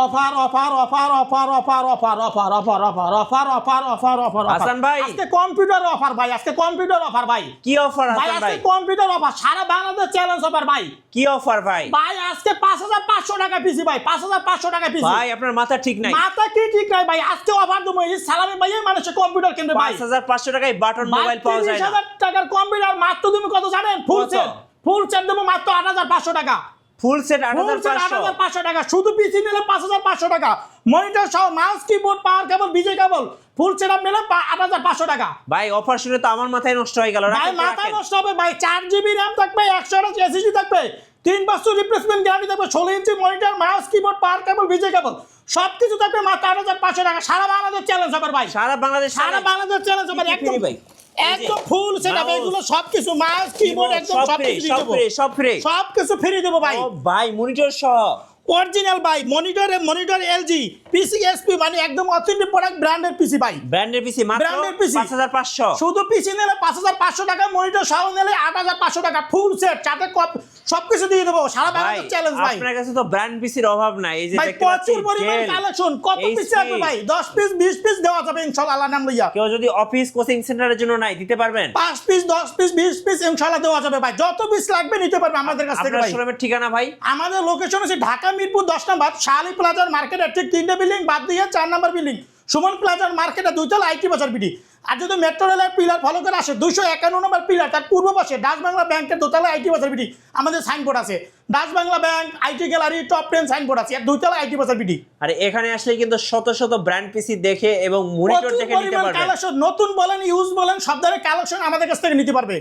Offer offer offer offer offer offer offer offer offer offer offer offer offer Hasan ভাই আজকে computer offer ভাই, আজকে computer offer ভাই। কি অফার ভাই হাসান ভাই? আজকে কম্পিউটার অফার, সারা বাংলাদেশ চ্যালেঞ্জ অফার ভাই। কি অফার ভাই? ভাই আজকে ৫৫০০ টাকা পিসি ভাই, ৫৫০০ টাকা পিসি। ভাই আপনার মাথা ঠিক নাই। মাথা কি ঠিক নাই ভাই, আজকে অফার দেবো। এই সালামি ভাই মানুষের কম্পিউটার কিনবে ভাই। ৫৫০০ টাকায় বাটন মোবাইল পাওয়া যায় না। ৩০,০০০ টাকার কম্পিউটার মাত্র তুমি কত জানেন? ফুল কত? সেট, ফুল সেট দেবো মাত্র ৮৫০০ টাকা। Full set full set ৮৫০০। ৮৫০০ টাকা, শুধু পিসি নিলে ৫৫০০ টাকা, মনিটর সহ মাউস কিবোর্ড পাওয়ার কেবল বিজে কেবল ফুল সেটআপ নিলে ৮৫০০ টাকা। ভাই অফার শুনে তো আমার মাথায় নষ্ট হয়ে গেল। ভাই রাখেন তো মাথা রাখেন। নষ্ট হবে ভাই। 4 জিবি র্যাম থাকবে, 128 এসএসডি থাকবে, 3 বছর রিপ্লেসমেন্ট গ্যারান্টি থাকবে, 16 ইঞ্চি মনিটর, মাউস কিবোর্ড পাওয়ার কেবল বিজে কেবল সবকিছু থাকবে মাত্র ৮৫০০ টাকা। সারা বাংলাদেশ চ্যালেঞ্জ হবে ভাই, সারা বাংলাদেশ সারা বাংলাদেশ চ্যালেঞ্জ হবে। একদম ফ্রি ভাই। একদম ফুল সেটআপ, mouse, এগুলো সবকিছু মাউস কিবোর্ড একদম সব ফ্রি, সবকিছু সব দেবো, ফ্রি, সব ফ্রি। সবকিছু ফ্রি দেবো ভাই। ও ভাই মনিটর সহ অরিজিনাল ভাই, মনিটর এলজি, পিসি এসপি, মানে একদম অথেন্টিক প্রোডাক্ট, ব্র্যান্ডের পিসি ভাই, ব্র্যান্ডের পিসি মাত্র ব্র্যান্ডের PC ৫৫০০। শুধু পিসি নিলে ৫৫০০ টাকা, মনিটর সহ নিলে ৮৫০০ টাকা, ফুল সেট সাথে সবকিছু দিয়ে দেবো। সারা ভাই বাংলাদেশ চ্যালেঞ্জ ভাই। আপনার কাছে তো ব্র্যান্ড পিসির অভাব নাই। এই যে ভাই দেখতে পাচ্ছি প্রচুর পরিমাণ জেল, কালেকশন, কত HP পিস লাগবে ভাই? 10 পিস 20 পিস দেওয়া যাবে ইনশাআল্লাহ, আল্লাহর নাম লইয়া। কেউ যদি অফিস কোচিং সেন্টারের জন্য নাই দিতে পারবেন? 5 পিস 10 পিস 20 পিস ইনশাআল্লাহ দেওয়া যাবে ভাই, যত পিস লাগবে নিতে পারবে আমাদের কাছ থেকে আপনার ভাই। শোরুমের ঠিকানা ভাই? আমাদের লোকেশন হচ্ছে ঢাকা মিরপুর 10 নম্বর শালি প্লাজার মার্কেটের ঠিক 3টে বিল্ডিং বাদ দিয়ে 4 নম্বর বিল্ডিং সুমন প্লাজার মার্কেটে 2তলা আইটি বাজার বিডি। আর যদি মেট্রো রেলের পিলার ফলো করে আসে 251 নম্বর পিলার, তার পূর্ব পাশে ডাচ বাংলা ব্যাংকের 2তলা আইটি বাজার বিডি আমাদের সাইনবোর্ড আছে। Dutch Bangla bank, IT gallery, top 10 signboard আছে, আর 2তলা আইটি বাজার বিডি। আর এখানে আসলে কিন্তু শত শত ব্র্যান্ড পিসি দেখে এবং মনিটর দেখে নিতে পারবেন। নতুন বলেন ইউজ বলেন সব ধরনের কালেকশন আমাদের কাছ থেকে নিতে পারবে।